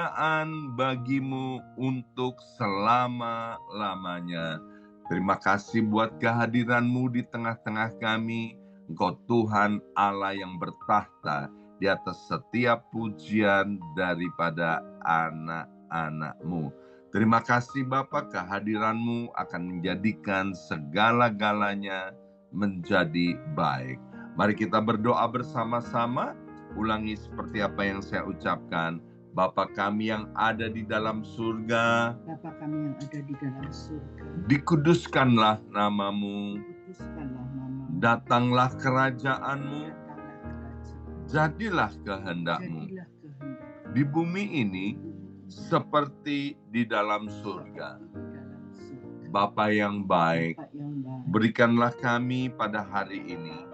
kemuliaan bagimu untuk selama-lamanya. Terima kasih buat kehadiran-Mu di tengah-tengah kami. Engkau Tuhan Allah yang bertahta di atas setiap pujian daripada anak-anak-Mu. Terima kasih Bapa, kehadiran-Mu akan menjadikan segala-galanya menjadi baik. Mari kita berdoa bersama-sama. Ulangi seperti apa yang saya ucapkan. Bapa kami yang ada di dalam surga, Bapa kami yang ada di dalam surga, dikuduskanlah nama-Mu, kuduskanlah namamu, datanglah kerajaan-Mu, datanglah kerajaan, jadilah kehendak-Mu jadilah kehendak di bumi ini seperti di dalam surga. di dalam surga. Bapa yang baik, Bapa yang baik, berikanlah kami pada hari ini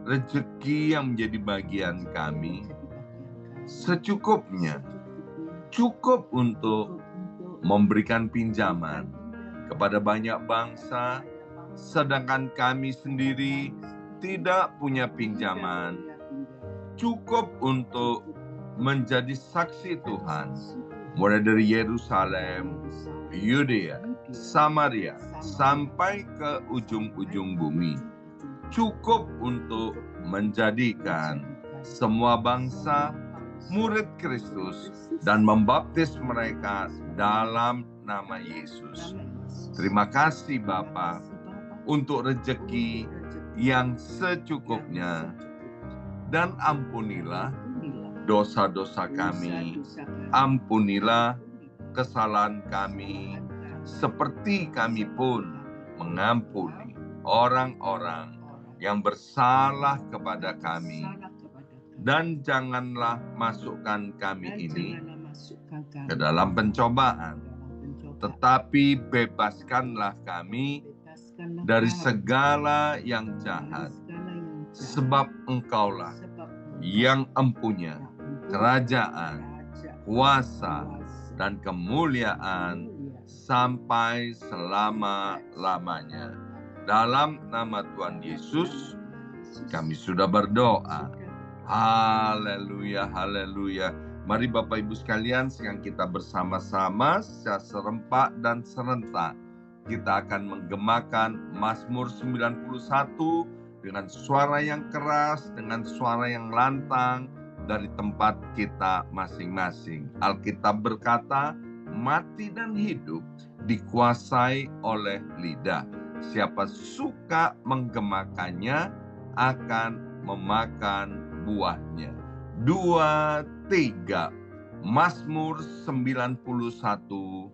rezeki yang menjadi bagian kami secukupnya, cukup untuk memberikan pinjaman kepada banyak bangsa, sedangkan kami sendiri tidak punya pinjaman, cukup untuk menjadi saksi Tuhan, mulai dari Yerusalem, Yudea, Samaria, sampai ke ujung-ujung bumi. Cukup untuk menjadikan semua bangsa murid Kristus dan membaptis mereka dalam nama Yesus. Terima kasih Bapa untuk rezeki yang secukupnya, dan ampunilah dosa-dosa kami, ampunilah kesalahan kami, seperti kami pun mengampuni orang-orang yang bersalah kepada kami. Dan janganlah masukkan kami ini ke dalam pencobaan, tetapi bebaskanlah kami dari segala yang jahat. Sebab Engkaulah yang empunya kerajaan, kuasa, dan kemuliaan sampai selama-lamanya. Dalam nama Tuhan Yesus, kami sudah berdoa. Haleluya, haleluya. Mari Bapak Ibu sekalian, sekarang kita bersama-sama secara serempak dan serentak. Kita akan menggemakan Mazmur 91 dengan suara yang keras, dengan suara yang lantang dari tempat kita masing-masing. Alkitab berkata, mati dan hidup dikuasai oleh lidah. Siapa suka menggemakannya akan memakan buahnya. 2, 3. Mazmur 91.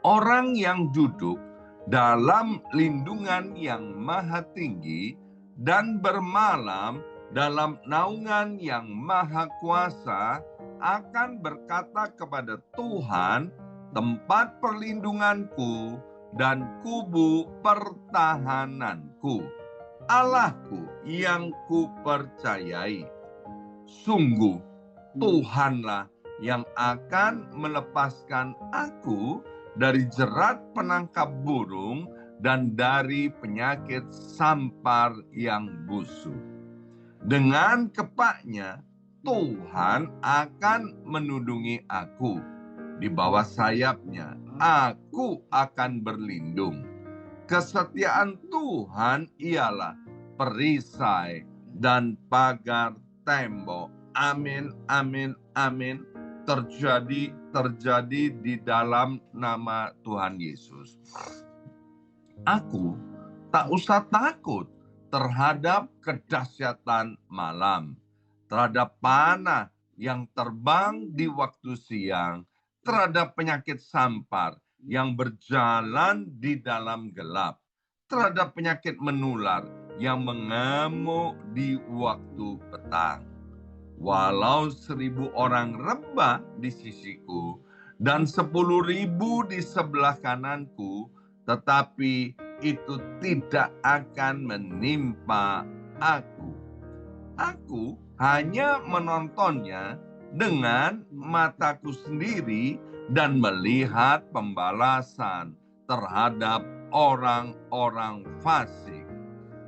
Orang yang duduk dalam lindungan yang maha tinggi dan bermalam dalam naungan yang maha kuasa akan berkata kepada Tuhan, tempat perlindunganku dan kubu pertahananku, Allahku yang kupercayai. Sungguh Tuhanlah yang akan melepaskan aku dari jerat penangkap burung dan dari penyakit sampar yang busuk. Dengan kepaknya Tuhan akan menundungi aku. Di bawah sayapnya aku akan berlindung. Kesetiaan Tuhan ialah perisai dan pagar tembok. Amin, amin, amin. Terjadi di dalam nama Tuhan Yesus. Aku tak usah takut terhadap kedahsyatan malam, terhadap panah yang terbang di waktu siang, terhadap penyakit sampar yang berjalan di dalam gelap, terhadap penyakit menular yang mengamuk di waktu petang. Walau 1.000 orang rebah di sisiku dan 10.000 di sebelah kananku, tetapi itu tidak akan menimpa aku. Aku hanya menontonnya dengan mataku sendiri dan melihat pembalasan terhadap orang-orang fasik.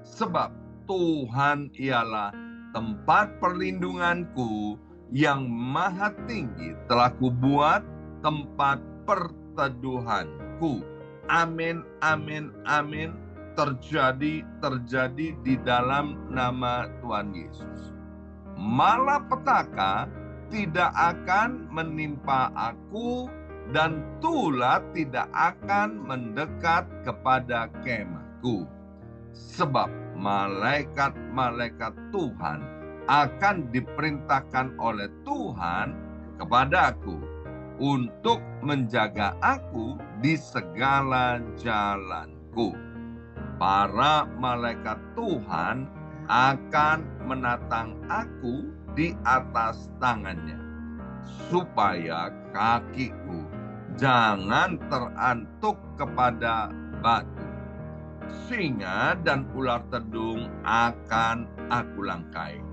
Sebab Tuhan ialah tempat perlindunganku yang maha tinggi telah kubuat tempat perteduhanku. Amin, amin, amin. Terjadi, terjadi di dalam nama Tuhan Yesus. Malapetaka tidak akan menimpa aku dan tulah tidak akan mendekat kepada kemahku. Sebab malaikat-malaikat Tuhan akan diperintahkan oleh Tuhan kepadaku untuk menjaga aku di segala jalanku. Para malaikat Tuhan akan menatang aku di atas tangannya, supaya kakiku jangan terantuk kepada batu. Singa dan ular tedung akan aku langkai.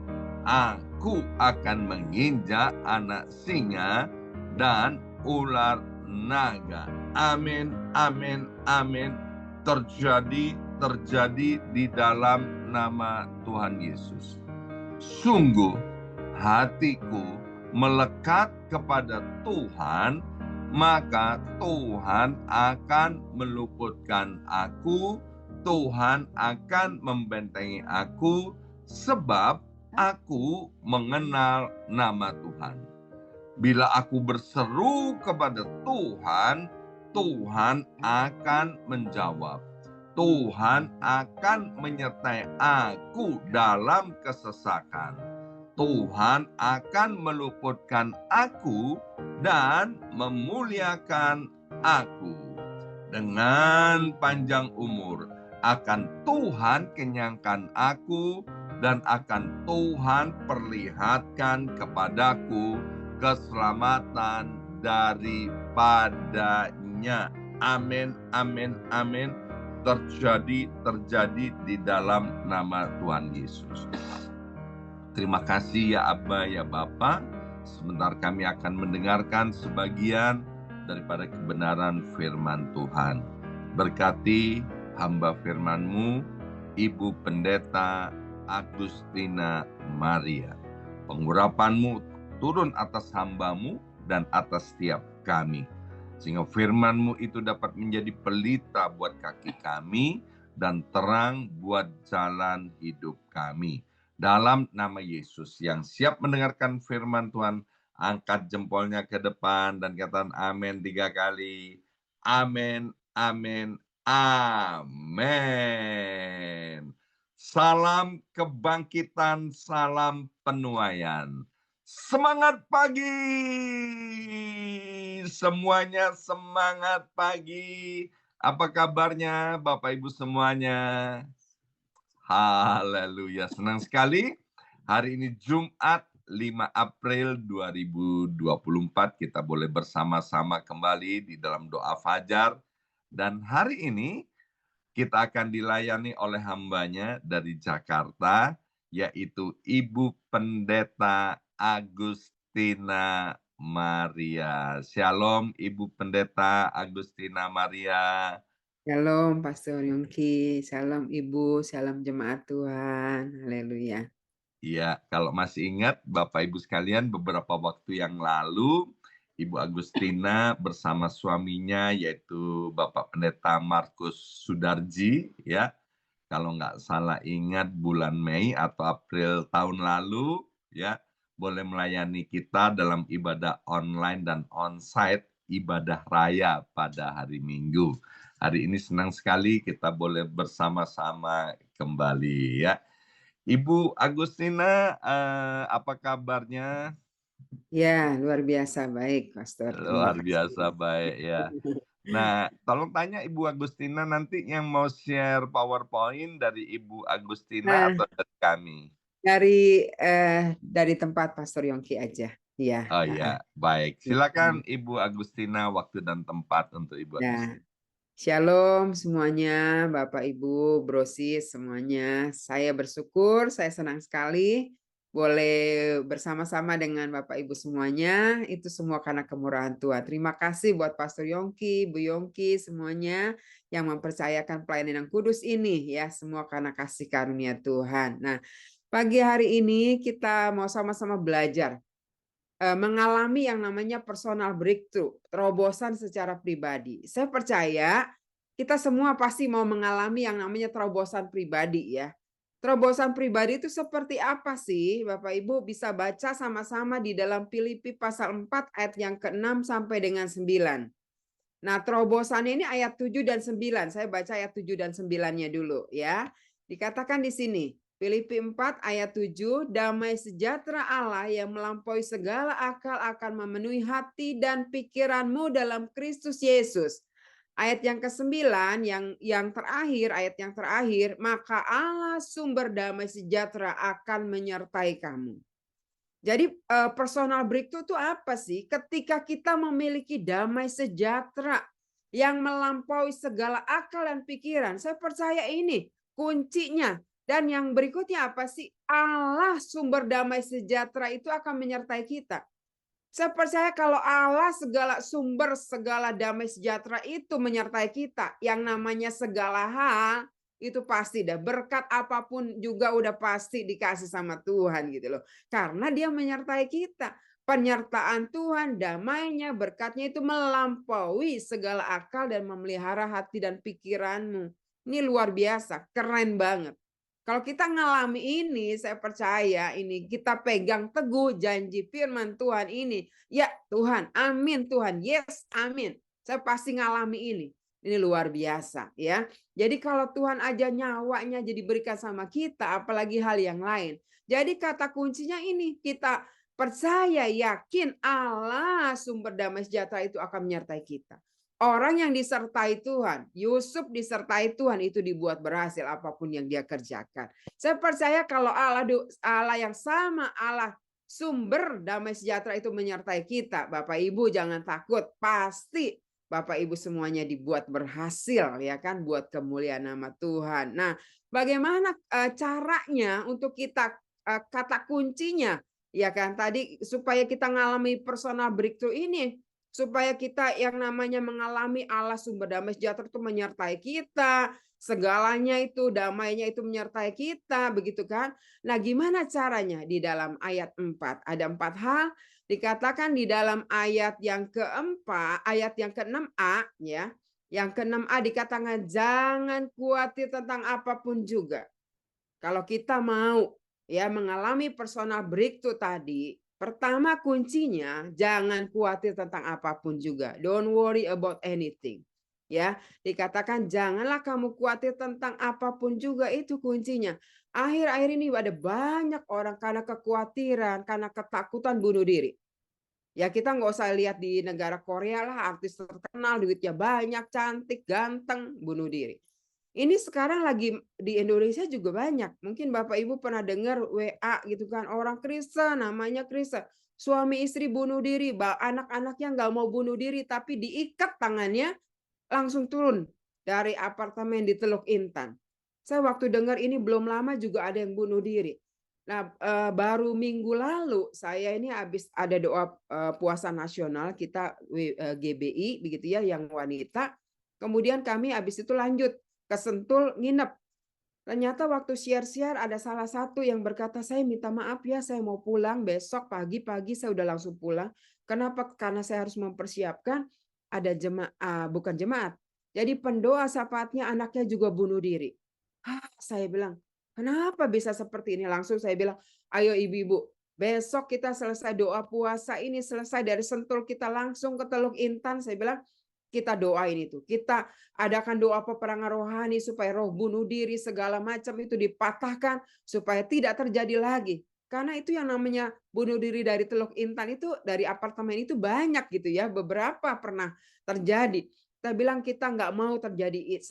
Aku akan menginjak anak singa dan ular naga. Amin, amin, amin. Terjadi, terjadi di dalam nama Tuhan Yesus. Sungguh hatiku melekat kepada Tuhan, maka Tuhan akan meluputkan aku, Tuhan akan membentengi aku, sebab aku mengenal nama Tuhan. Bila aku berseru kepada Tuhan, Tuhan akan menjawab. Tuhan akan menyertai aku dalam kesesakan. Tuhan akan meluputkan aku dan memuliakan aku. Dengan panjang umur akan Tuhan kenyangkan aku dan akan Tuhan perlihatkan kepadaku keselamatan daripadanya. Amin, amin, amin. Terjadi, terjadi di dalam nama Tuhan Yesus. Terima kasih ya Abba, ya Bapa. Sebentar kami akan mendengarkan sebagian daripada kebenaran firman Tuhan. Berkati hamba firman-Mu, Ibu Pendeta Agustina Maria. Pengurapan-Mu turun atas hamba-Mu dan atas setiap kami. Sehingga firman-Mu itu dapat menjadi pelita buat kaki kami dan terang buat jalan hidup kami. Dalam nama Yesus, yang siap mendengarkan firman Tuhan, angkat jempolnya ke depan dan katakan amin 3 kali. Amin, amin, amin. Salam kebangkitan, salam penuaian. Semangat pagi! Semuanya semangat pagi. Apa kabarnya Bapak Ibu semuanya? Haleluya, senang sekali. Hari ini Jumat 5 April 2024 kita boleh bersama-sama kembali di dalam doa fajar. Dan hari ini kita akan dilayani oleh hambanya dari Jakarta, yaitu Ibu Pendeta Agustina Maria. Shalom Ibu Pendeta Agustina Maria. Shalom Pastor Yongki, salam Ibu, salam jemaat Tuhan, haleluya. Iya, kalau masih ingat Bapak Ibu sekalian, beberapa waktu yang lalu Ibu Agustina bersama suaminya yaitu Bapak Pendeta Markus Sudarji, ya. Kalau nggak salah ingat bulan Mei atau April tahun lalu, ya, boleh melayani kita dalam ibadah online dan onsite ibadah raya pada hari Minggu. Hari ini senang sekali kita boleh bersama-sama kembali, ya. Ibu Agustina, apa kabarnya? Ya, luar biasa baik, Pastor. Terima Luar biasa kasih. baik ya. Nah, tolong tanya Ibu Agustina nanti yang mau share PowerPoint dari Ibu Agustina Nah, atau dari kami? dari tempat Pastor Yongki aja. Ya, Oh ya, baik. Silakan ya. Ibu Agustina, waktu dan tempat untuk Ibu Ya. Agustina. Shalom semuanya, Bapak Ibu, Brosis semuanya. Saya bersyukur, saya senang sekali boleh bersama-sama dengan Bapak Ibu semuanya. Itu semua karena kemurahan Tuhan. Terima kasih buat Pastor Yongki, Bu Yongki, semuanya yang mempercayakan pelayanan yang kudus ini ya, semua karena kasih karunia Tuhan. Nah, pagi hari ini kita mau sama-sama belajar mengalami yang namanya personal breakthrough, terobosan secara pribadi. Saya percaya kita semua pasti mau mengalami yang namanya terobosan pribadi ya. Terobosan pribadi itu seperti apa sih? Bapak Ibu bisa baca sama-sama di dalam Filipi pasal 4 ayat yang ke-6 sampai dengan 9. Nah, terobosannya ini ayat 7 dan 9. Saya baca ayat 7 dan 9-nya dulu ya. Dikatakan di sini, Filipi 4 ayat 7, damai sejahtera Allah yang melampaui segala akal akan memenuhi hati dan pikiranmu dalam Kristus Yesus. Ayat yang ke-9 yang terakhir, ayat yang terakhir, maka Allah sumber damai sejahtera akan menyertai kamu. Jadi personal breakthrough itu apa sih? Ketika kita memiliki damai sejahtera yang melampaui segala akal dan pikiran. Saya percaya ini kuncinya. Dan yang berikutnya apa sih? Allah sumber damai sejahtera itu akan menyertai kita. Saya percaya kalau Allah segala sumber, segala damai sejahtera itu menyertai kita. Yang namanya segala hal itu pasti dah. Berkat apapun juga udah pasti dikasih sama Tuhan gitu loh. Karena dia menyertai kita. Penyertaan Tuhan, damainya, berkatnya itu melampaui segala akal dan memelihara hati dan pikiranmu. Ini luar biasa, keren banget. Kalau kita ngalami ini, saya percaya ini kita pegang teguh janji firman Tuhan ini. Ya Tuhan, amin Tuhan, yes, amin. Saya pasti ngalami ini. Ini luar biasa ya. Jadi kalau Tuhan aja nyawanya jadi berikan sama kita, apalagi hal yang lain. Jadi kata kuncinya ini, kita percaya, yakin Allah sumber damai sejahtera itu akan menyertai kita. Orang yang disertai Tuhan, Yusuf disertai Tuhan itu dibuat berhasil apapun yang dia kerjakan. Saya percaya kalau Allah yang sama, Allah sumber damai sejahtera itu menyertai kita. Bapak Ibu jangan takut, pasti Bapak Ibu semuanya dibuat berhasil ya kan, buat kemuliaan nama Tuhan. Nah, bagaimana caranya untuk kita kata kuncinya ya kan tadi supaya kita ngalami personal breakthrough ini? Supaya kita yang namanya mengalami Allah sumber damai sejahtera itu menyertai kita, segalanya itu damainya itu menyertai kita, begitu kan? Nah, gimana caranya? Di dalam ayat 4 ada 4 hal dikatakan di dalam ayat yang keempat, ayat yang ke-6a ya. Yang ke-6a dikatakan jangan khawatir tentang apapun juga. Kalau kita mau ya mengalami personal breakthrough tadi, pertama kuncinya jangan khawatir tentang apapun juga. Don't worry about anything. Ya, dikatakan janganlah kamu khawatir tentang apapun juga, itu kuncinya. Akhir-akhir ini ada banyak orang karena kekhawatiran, karena ketakutan bunuh diri. Ya kita nggak usah lihat di negara Korea lah, artis terkenal, duitnya banyak, cantik, ganteng, bunuh diri. Ini sekarang lagi di Indonesia juga banyak. Mungkin Bapak Ibu pernah dengar WA gitu kan, orang Kristen namanya Kristen. Suami istri bunuh diri, anak-anaknya nggak mau bunuh diri tapi diikat tangannya langsung turun dari apartemen di Teluk Intan. Saya waktu dengar ini belum lama juga ada yang bunuh diri. Nah, baru minggu lalu saya ini habis ada doa puasa nasional kita GBI begitu ya yang wanita. Kemudian kami habis itu lanjut ke Sentul nginep. Ternyata waktu share-share ada salah satu yang berkata, saya minta maaf ya, saya mau pulang besok pagi-pagi saya udah langsung pulang. Kenapa? Karena saya harus mempersiapkan ada jemaat, bukan jemaat. Jadi pendoa syafaatnya anaknya juga bunuh diri. Saya bilang, kenapa bisa seperti ini? Langsung saya bilang, ayo ibu-ibu, besok kita selesai doa puasa ini, selesai dari Sentul kita langsung ke Teluk Intan. Saya bilang, kita doain itu. Kita adakan doa peperangan rohani supaya roh bunuh diri segala macam itu dipatahkan supaya tidak terjadi lagi. Karena itu yang namanya bunuh diri dari Teluk Intan itu dari apartemen itu banyak gitu ya. Beberapa pernah terjadi. Kita bilang kita nggak mau terjadi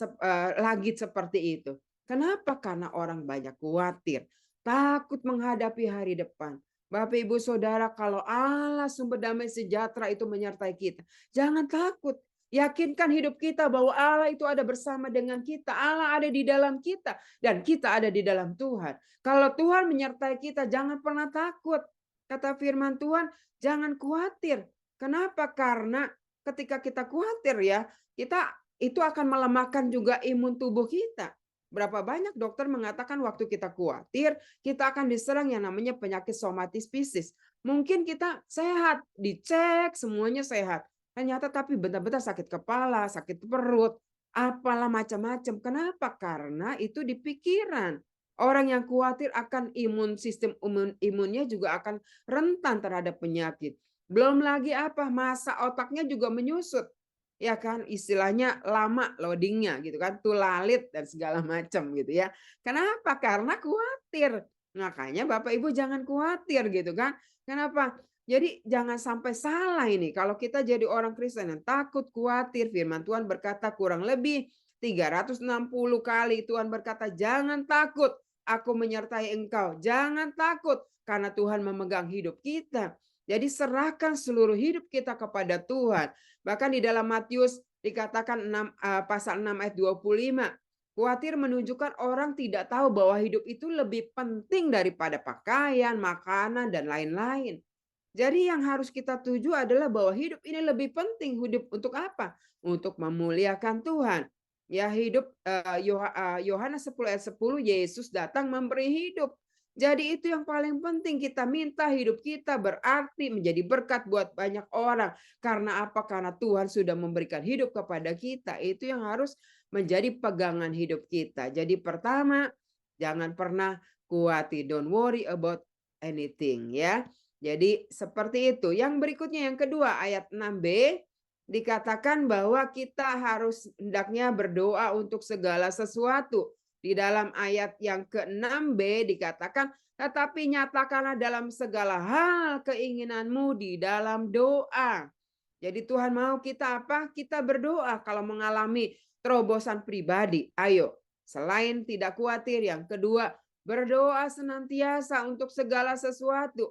lagi seperti itu. Kenapa? Karena orang banyak khawatir, takut menghadapi hari depan. Bapak Ibu Saudara, kalau Allah sumber damai sejahtera itu menyertai kita, jangan takut. Yakinkan hidup kita bahwa Allah itu ada bersama dengan kita. Allah ada di dalam kita dan kita ada di dalam Tuhan. Kalau Tuhan menyertai kita, jangan pernah takut. Kata firman Tuhan, jangan khawatir. Kenapa? Karena ketika kita khawatir ya, kita itu akan melemahkan juga imun tubuh kita. Berapa banyak dokter mengatakan waktu kita khawatir, kita akan diserang yang namanya penyakit somatis fisik. Mungkin kita sehat, dicek semuanya sehat. Ternyata tapi bentar-bentar sakit kepala, sakit perut, apalah macam-macam. Kenapa? Karena itu di pikiran. Orang yang khawatir akan sistem imunnya juga akan rentan terhadap penyakit. Belum lagi apa? Masa otaknya juga menyusut. Ya kan, istilahnya lama loadingnya gitu kan, tulalit dan segala macam gitu ya. Kenapa? Karena khawatir. Makanya Bapak Ibu jangan khawatir gitu kan. Kenapa? Jadi jangan sampai salah ini. Kalau kita jadi orang Kristen yang takut, khawatir, firman Tuhan berkata kurang lebih 360 kali Tuhan berkata, "Jangan takut, aku menyertai engkau." Jangan takut karena Tuhan memegang hidup kita. Jadi serahkan seluruh hidup kita kepada Tuhan. Bahkan di dalam Matius dikatakan pasal 6 ayat 25, khawatir menunjukkan orang tidak tahu bahwa hidup itu lebih penting daripada pakaian, makanan, dan lain-lain. Jadi yang harus kita tuju adalah bahwa hidup ini lebih penting. Hidup untuk apa? Untuk memuliakan Tuhan. Ya hidup Yohanes 10 ayat 10, Yesus datang memberi hidup. Jadi itu yang paling penting, kita minta hidup kita berarti menjadi berkat buat banyak orang. Karena apa? Karena Tuhan sudah memberikan hidup kepada kita. Itu yang harus menjadi pegangan hidup kita. Jadi pertama, jangan pernah khawatir. Don't worry about anything ya. Jadi seperti itu. Yang berikutnya yang kedua ayat 6b dikatakan bahwa kita harus hendaknya berdoa untuk segala sesuatu. Di dalam ayat yang ke-6b dikatakan, tetapi nyatakanlah dalam segala hal keinginanmu di dalam doa. Jadi Tuhan mau kita apa? Kita berdoa kalau mengalami terobosan pribadi. Ayo, selain tidak khawatir, yang kedua, berdoa senantiasa untuk segala sesuatu.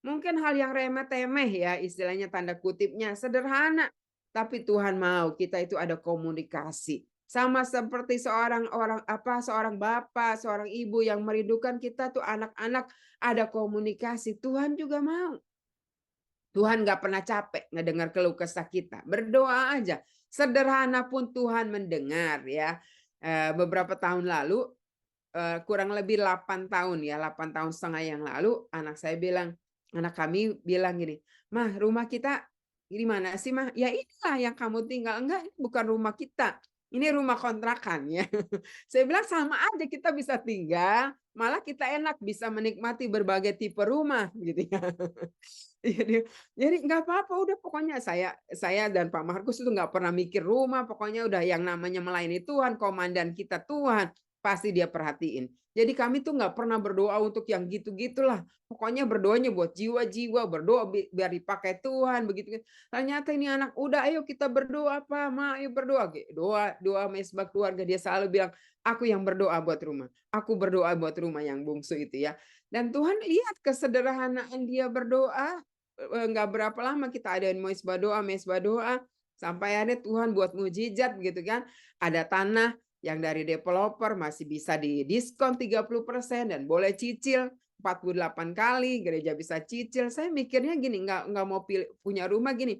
Mungkin hal yang remeh-temeh ya, istilahnya tanda kutipnya, sederhana. Tapi Tuhan mau kita itu ada komunikasi. Sama seperti seorang bapak, seorang ibu yang merindukan kita tuh anak-anak ada komunikasi. Tuhan juga mau. Tuhan nggak pernah capek ngedengar keluh kesah kita. Berdoa aja. Sederhana pun Tuhan mendengar ya. Beberapa tahun lalu, kurang lebih 8 tahun ya, 8 tahun setengah yang lalu, anak kami bilang gini, "Mah, rumah kita di mana sih, Mah?" "Ya inilah yang kamu tinggal." "Enggak, ini bukan rumah kita. Ini rumah kontrakan ya." Saya bilang sama aja kita bisa tinggal, malah kita enak bisa menikmati berbagai tipe rumah gitu ya. Jadi nggak apa-apa, udah pokoknya saya dan Pak Markus itu nggak pernah mikir rumah, pokoknya udah yang namanya melayani Tuhan, komandan kita Tuhan, pasti Dia perhatiin. Jadi kami tuh nggak pernah berdoa untuk yang gitu-gitulah. Pokoknya berdoanya buat jiwa-jiwa, berdoa biar dipakai Tuhan begitu. Ternyata ini anak, udah ayo kita berdoa Pak, Ma, ayo berdoa. Doa mesbah keluarga, dia selalu bilang, aku yang berdoa buat rumah. Aku berdoa buat rumah yang bungsu itu ya. Dan Tuhan lihat kesederhanaan dia berdoa, nggak berapa lama kita adain mesbah doa, sampai akhirnya Tuhan buat mujizat gitu kan. Ada tanah yang dari developer masih bisa didiskon 30% dan boleh cicil 48 kali, gereja bisa cicil. Saya mikirnya gini, nggak mau punya rumah gini.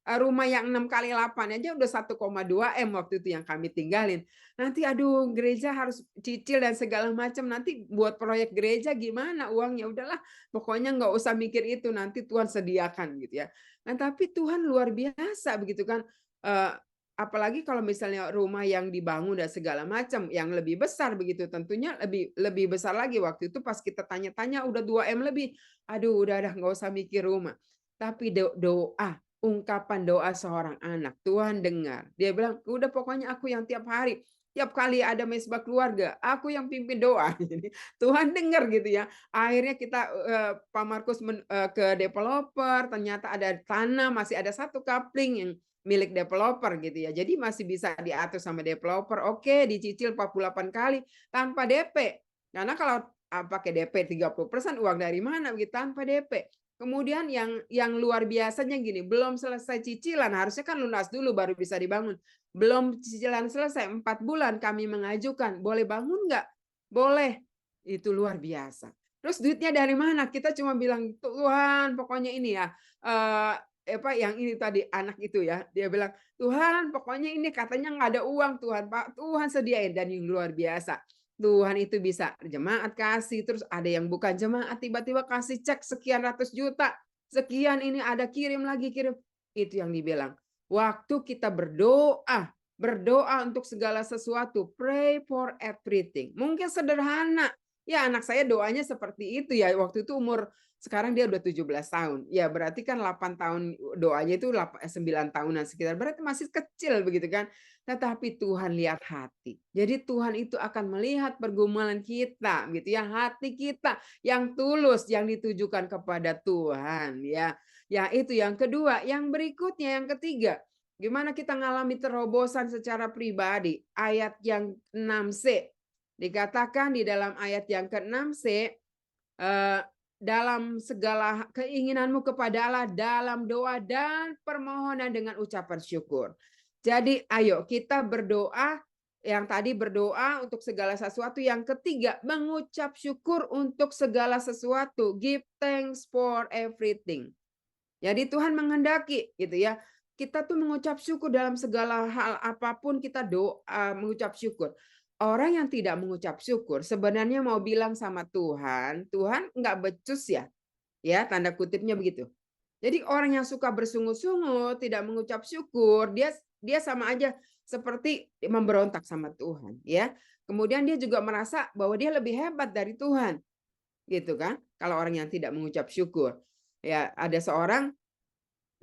Rumah yang 6 kali 8 aja udah 1,2 M waktu itu yang kami tinggalin. Nanti aduh gereja harus cicil dan segala macam. Nanti buat proyek gereja gimana uangnya? Udahlah, pokoknya nggak usah mikir itu, nanti Tuhan sediakan gitu ya. Nah tapi Tuhan luar biasa begitu kan. Apalagi kalau misalnya rumah yang dibangun dan segala macam yang lebih besar begitu, tentunya lebih besar lagi. Waktu itu pas kita tanya-tanya udah 2 M lebih. Aduh udah nggak usah mikir rumah. Tapi doa, ungkapan doa seorang anak, Tuhan dengar. Dia bilang, udah pokoknya aku yang tiap hari, tiap kali ada mesbah keluarga, aku yang pimpin doa. Jadi Tuhan dengar gitu ya. Akhirnya kita Pak Markus ke developer, ternyata ada tanah, masih ada satu kapling yang milik developer gitu ya. Jadi masih bisa diatur sama developer. Oke, dicicil 48 kali tanpa DP. Karena kalau pakai DP 30% uang dari mana begitu tanpa DP. Kemudian yang luar biasanya gini, belum selesai cicilan, harusnya kan lunas dulu baru bisa dibangun. Belum cicilan selesai 4 bulan kami mengajukan, boleh bangun nggak? Boleh. Itu luar biasa. Terus duitnya dari mana? Kita cuma bilang, Tuhan pokoknya ini ya, yang ini tadi anak itu ya, dia bilang, Tuhan pokoknya ini katanya nggak ada uang Tuhan, Pak, Tuhan sediain. Dan yang luar biasa, Tuhan itu bisa jemaat kasih, terus ada yang bukan jemaat tiba-tiba kasih cek sekian ratus juta, sekian ini ada kirim lagi kirim. Itu yang dibilang. Waktu kita berdoa, berdoa untuk segala sesuatu, pray for everything. Mungkin sederhana. Ya anak saya doanya seperti itu ya. Waktu itu sekarang dia udah 17 tahun. Ya berarti kan 8 tahun doanya itu 9 tahunan sekitar. Berarti masih kecil begitu kan. Tetapi Tuhan lihat hati. Jadi Tuhan itu akan melihat pergumulan kita, gitu ya, hati kita yang tulus, yang ditujukan kepada Tuhan, ya. Ya itu yang kedua. Yang berikutnya, yang ketiga, gimana kita ngalami terobosan secara pribadi. Ayat yang 6c dikatakan di dalam ayat yang ke-6c, dalam segala keinginanmu kepada Allah dalam doa dan permohonan dengan ucapan syukur. Jadi ayo kita berdoa, yang tadi berdoa untuk segala sesuatu, yang ketiga mengucap syukur untuk segala sesuatu, give thanks for everything. Jadi Tuhan menghendaki gitu ya, kita tuh mengucap syukur dalam segala hal apapun, kita doa mengucap syukur. Orang yang tidak mengucap syukur sebenarnya mau bilang sama Tuhan, Tuhan nggak becus ya, tanda kutipnya begitu. Jadi orang yang suka bersungut-sungut, tidak mengucap syukur, dia sama aja seperti memberontak sama Tuhan, ya. Kemudian dia juga merasa bahwa dia lebih hebat dari Tuhan, gitu kan? Kalau orang yang tidak mengucap syukur. Ya, ada seorang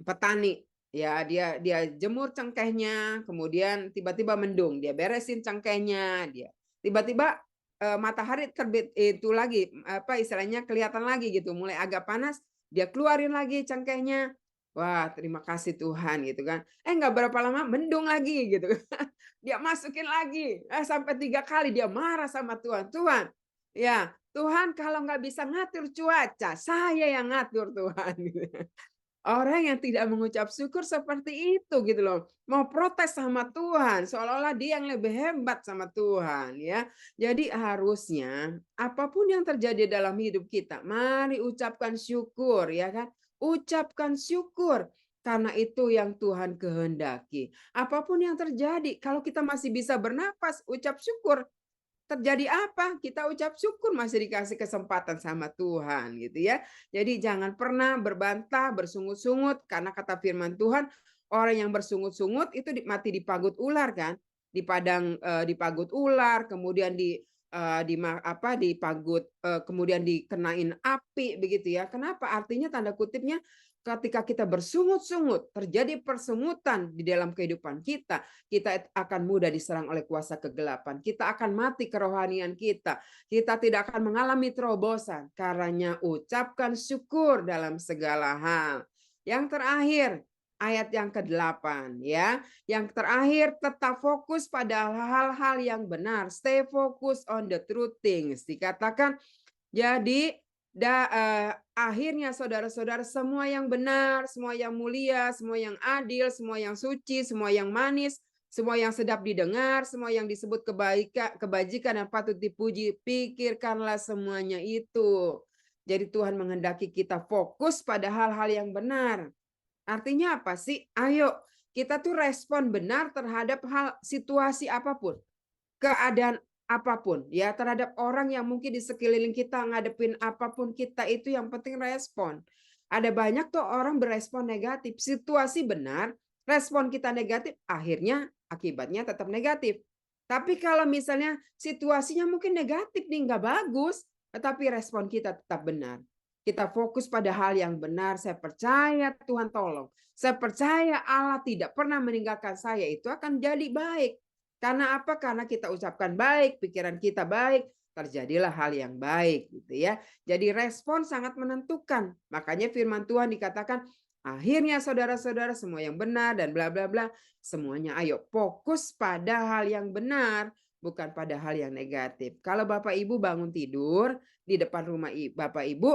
petani, ya dia jemur cengkehnya, kemudian tiba-tiba mendung, dia beresin cengkehnya, dia tiba-tiba matahari terbit itu lagi, apa istilahnya kelihatan lagi gitu, mulai agak panas, dia keluarin lagi cengkehnya. Wah, terima kasih Tuhan gitu kan. Nggak berapa lama mendung lagi gitu. Dia masukin lagi, sampai 3 kali dia marah sama Tuhan. Tuhan, ya Tuhan kalau nggak bisa ngatur cuaca, saya yang ngatur Tuhan. Orang yang tidak mengucap syukur seperti itu gitu loh. Mau protes sama Tuhan, seolah-olah dia yang lebih hebat sama Tuhan ya. Jadi harusnya apapun yang terjadi dalam hidup kita, mari ucapkan syukur ya kan. Ucapkan syukur karena itu yang Tuhan kehendaki. Apapun yang terjadi, kalau kita masih bisa bernapas, ucap syukur. Terjadi apa? Kita ucap syukur masih dikasih kesempatan sama Tuhan gitu ya. Jadi jangan pernah berbantah, bersungut-sungut karena kata firman Tuhan, orang yang bersungut-sungut itu mati dipagut ular kan? Dipagut ular, kemudian dipagut, kemudian dikenain api begitu ya. Kenapa? Artinya tanda kutipnya ketika kita bersungut-sungut, terjadi persungutan di dalam kehidupan kita, kita akan mudah diserang oleh kuasa kegelapan. Kita akan mati kerohanian kita. Kita tidak akan mengalami terobosan. Karenanya ucapkan syukur dalam segala hal. Yang terakhir, ayat yang ke-8 ya. Yang terakhir, tetap fokus pada hal-hal yang benar. Stay focus on the true things. Dikatakan jadi akhirnya saudara-saudara, semua yang benar, semua yang mulia, semua yang adil, semua yang suci, semua yang manis, semua yang sedap didengar, semua yang disebut kebajikan dan patut dipuji, pikirkanlah semuanya itu. Jadi Tuhan menghendaki kita fokus pada hal-hal yang benar. Artinya apa sih? Ayo kita tuh respon benar terhadap situasi apapun, keadaan apapun ya, terhadap orang yang mungkin di sekeliling kita ngadepin apapun, kita itu yang penting respon. Ada banyak tuh orang berespon negatif, situasi benar, respon kita negatif, akhirnya akibatnya tetap negatif. Tapi kalau misalnya situasinya mungkin negatif nih, nggak bagus, tetapi respon kita tetap benar. Kita fokus pada hal yang benar. Saya percaya Tuhan tolong. Saya percaya Allah tidak pernah meninggalkan saya. Itu akan jadi baik. Karena apa? Karena kita ucapkan baik, pikiran kita baik, terjadilah hal yang baik gitu ya. Jadi respon sangat menentukan. Makanya firman Tuhan dikatakan, akhirnya saudara-saudara semua yang benar dan bla bla bla, semuanya ayo fokus pada hal yang benar, bukan pada hal yang negatif. Kalau Bapak Ibu bangun tidur di depan rumah Bapak Ibu,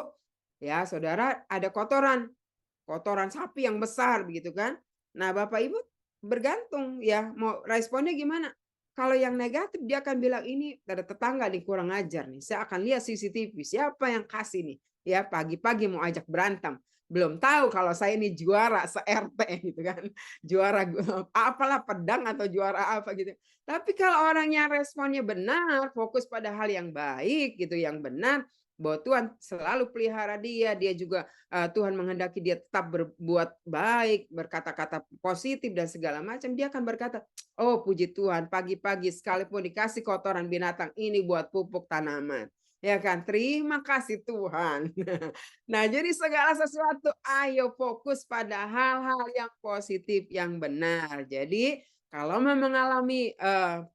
ya saudara, ada kotoran sapi yang besar begitu kan. Nah Bapak Ibu bergantung ya mau responnya gimana. Kalau yang negatif dia akan bilang, ini ada tetangga nih kurang ajar nih, saya akan lihat CCTV siapa yang kasih nih ya, pagi-pagi mau ajak berantem. belum tahu kalau saya ini juara se-RT gitu kan. Juara apalah pedang atau juara apa gitu. Tapi kalau orangnya responnya benar, fokus pada hal yang baik gitu, yang benar, bahwa Tuhan selalu pelihara dia, dia juga Tuhan menghendaki dia tetap berbuat baik, berkata-kata positif dan segala macam, dia akan berkata, "Oh, puji Tuhan, pagi-pagi sekalipun dikasih kotoran binatang ini buat pupuk tanaman." Ya kan? Terima kasih Tuhan. Nah, jadi segala sesuatu ayo fokus pada hal-hal yang positif, yang benar. Jadi kalau mau mengalami,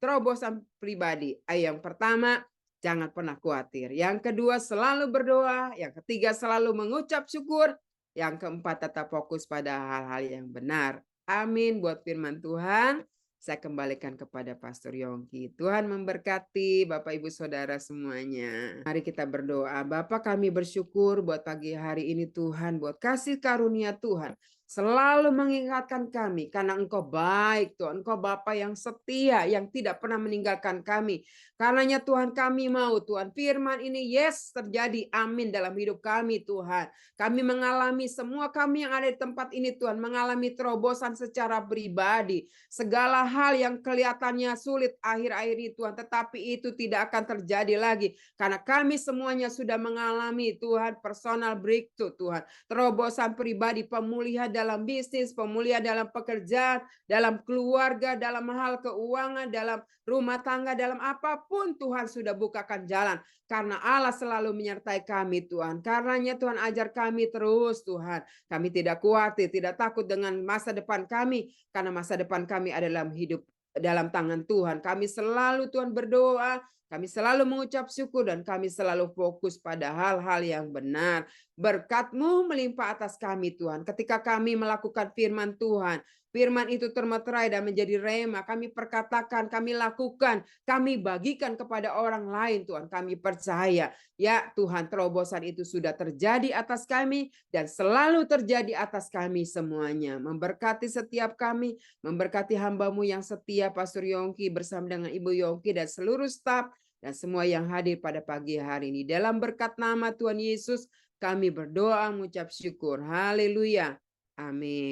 terobosan pribadi, yang pertama jangan pernah khawatir, yang kedua selalu berdoa, yang ketiga selalu mengucap syukur, yang keempat tetap fokus pada hal-hal yang benar. Amin buat firman Tuhan. Saya kembalikan kepada Pastor Yongki. Tuhan memberkati Bapak Ibu Saudara semuanya. Mari kita berdoa. Bapa, kami bersyukur buat pagi hari ini Tuhan, buat kasih karunia Tuhan. Selalu mengingatkan kami karena Engkau baik Tuhan. Engkau Bapa yang setia, yang tidak pernah meninggalkan kami. Karenanya Tuhan kami mau Tuhan firman ini yes terjadi amin dalam hidup kami Tuhan. Kami mengalami semua kami yang ada di tempat ini Tuhan mengalami terobosan secara pribadi. Segala hal yang kelihatannya sulit akhir-akhir ini Tuhan, tetapi itu tidak akan terjadi lagi karena kami semuanya sudah mengalami Tuhan personal breakthrough Tuhan, terobosan pribadi, pemulihan dalam bisnis, pemulihan dalam pekerjaan, dalam keluarga, dalam hal keuangan, dalam rumah tangga, dalam apapun Tuhan sudah bukakan jalan karena Allah selalu menyertai kami Tuhan. Karenanya Tuhan ajar kami terus Tuhan. Kami tidak khawatir, tidak takut dengan masa depan kami karena masa depan kami adalah hidup dalam tangan Tuhan. Kami selalu Tuhan berdoa, kami selalu mengucap syukur dan kami selalu fokus pada hal-hal yang benar. Berkat-Mu melimpah atas kami Tuhan. Ketika kami melakukan firman Tuhan, firman itu termeterai dan menjadi rema. Kami perkatakan, kami lakukan, kami bagikan kepada orang lain Tuhan. Kami percaya, ya Tuhan terobosan itu sudah terjadi atas kami dan selalu terjadi atas kami semuanya. Memberkati setiap kami, memberkati hamba-Mu yang setia, Pastor Yongki bersama dengan Ibu Yongki dan seluruh staf dan semua yang hadir pada pagi hari ini. Dalam berkat nama Tuhan Yesus, kami berdoa mengucap syukur. Haleluya. Amin.